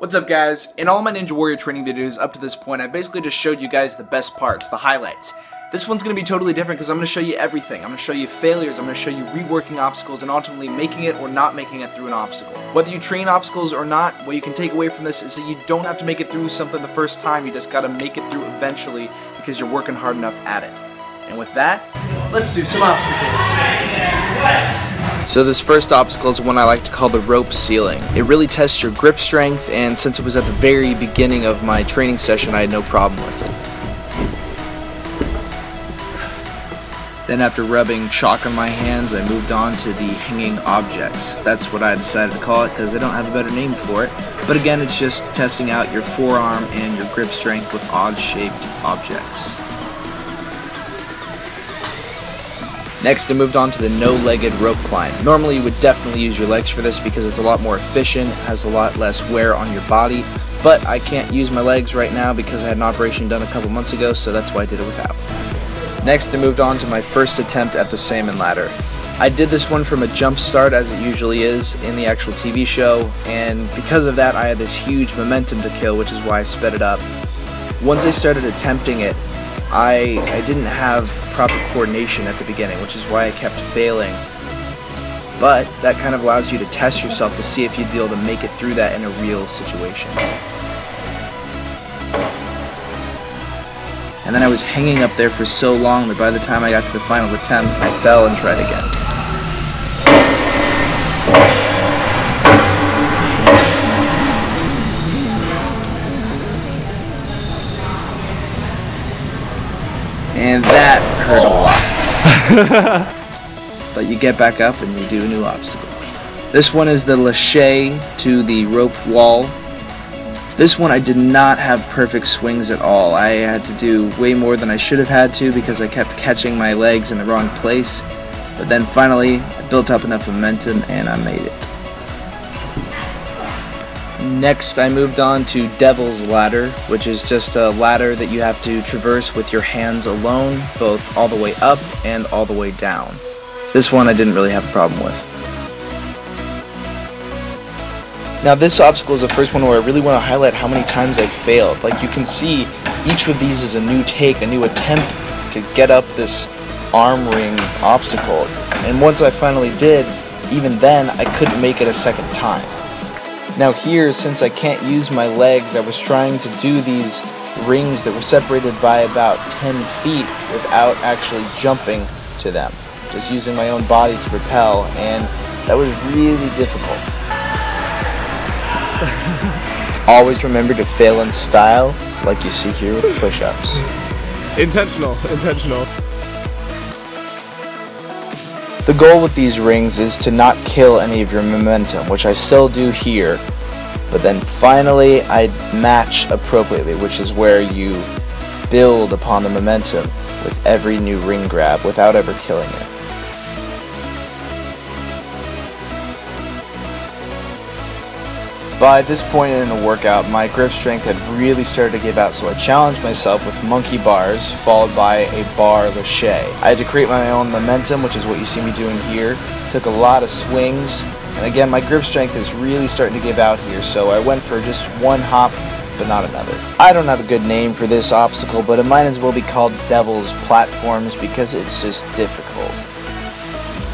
What's up guys? In all my Ninja Warrior training videos up to this point, I basically just showed you guys the best parts, the highlights. This one's going to be totally different because I'm going to show you everything. I'm going to show you failures, I'm going to show you reworking obstacles, and ultimately making it or not making it through an obstacle. Whether you train obstacles or not, what you can take away from this is that you don't have to make it through something the first time, you just got to make it through eventually because you're working hard enough at it. And with that, let's do some obstacles. So this first obstacle is one I like to call the rope ceiling. It really tests your grip strength, and since it was at the very beginning of my training session, I had no problem with it. Then after rubbing chalk on my hands, I moved on to the hanging objects. That's what I decided to call it because I don't have a better name for it. But again, it's just testing out your forearm and your grip strength with odd-shaped objects. Next, I moved on to the no-legged rope climb. Normally, you would definitely use your legs for this because it's a lot more efficient, has a lot less wear on your body, but I can't use my legs right now because I had an operation done a couple months ago, so that's why I did it without. Next, I moved on to my first attempt at the Salmon Ladder. I did this one from a jump start, as it usually is in the actual TV show, and because of that, I had this huge momentum to kill, which is why I sped it up. Once I started attempting it, I didn't have proper coordination at the beginning, which is why I kept failing. But that kind of allows you to test yourself to see if you'd be able to make it through that in a real situation. And then I was hanging up there for so long that by the time I got to the final attempt, I fell and tried again. And that hurt a lot. But you get back up and you do a new obstacle. This one is the lache to the rope wall. This one I did not have perfect swings at all. I had to do way more than I should have had to because I kept catching my legs in the wrong place. But then finally I built up enough momentum and I made it. Next, I moved on to Devil's Ladder, which is just a ladder that you have to traverse with your hands alone, both all the way up and all the way down. This one I didn't really have a problem with. Now this obstacle is the first one where I really want to highlight how many times I failed. Like you can see, each of these is a new take, a new attempt to get up this arm ring obstacle. And once I finally did, even then I couldn't make it a second time. Now here, since I can't use my legs, I was trying to do these rings that were separated by about 10 feet without actually jumping to them. Just using my own body to propel, and that was really difficult. Always remember to fail in style, like you see here with push-ups. Intentional. The goal with these rings is to not kill any of your momentum, which I still do here, but then finally I match appropriately, which is where you build upon the momentum with every new ring grab without ever killing it. By this point in the workout, my grip strength had really started to give out, so I challenged myself with monkey bars, followed by a bar lache. I had to create my own momentum, which is what you see me doing here. Took a lot of swings, and again, my grip strength is really starting to give out here, so I went for just one hop, but not another. I don't have a good name for this obstacle, but it might as well be called Devil's Platforms because it's just difficult.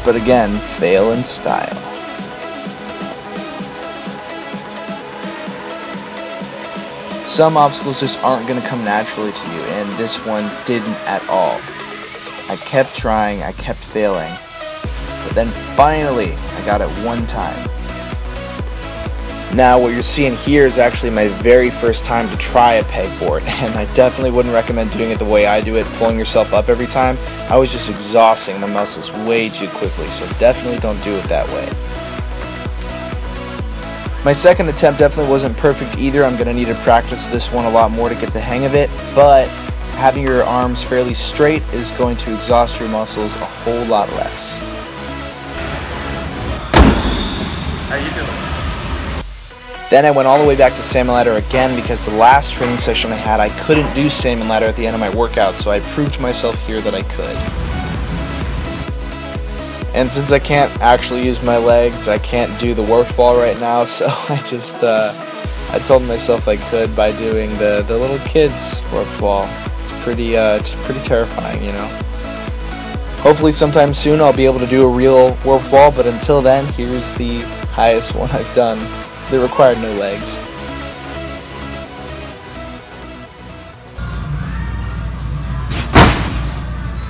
But again, fail in style. Some obstacles just aren't going to come naturally to you, and this one didn't at all. I kept trying, I kept failing, but then finally I got it one time. Now what you're seeing here is actually my very first time to try a pegboard, and I definitely wouldn't recommend doing it the way I do it, pulling yourself up every time. I was just exhausting my muscles way too quickly, so definitely don't do it that way. My second attempt definitely wasn't perfect either. I'm going to need to practice this one a lot more to get the hang of it, but having your arms fairly straight is going to exhaust your muscles a whole lot less. How you doing? Then I went all the way back to Salmon Ladder again because the last training session I had, I couldn't do Salmon Ladder at the end of my workout, so I proved to myself here that I could. And since I can't actually use my legs, I can't do the warp ball right now, so I just I told myself I could by doing the little kids rope wall. It's pretty terrifying, you know. Hopefully sometime soon I'll be able to do a real rope wall, but until then, here's the highest one I've done. They required no legs.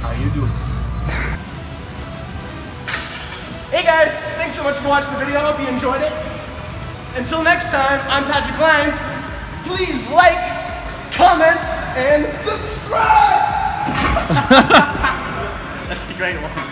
How you doing? Hey guys, thanks so much for watching the video. I hope you enjoyed it. Until next time, I'm Patrick Lyons. Please like, comment, and subscribe! That's a great one.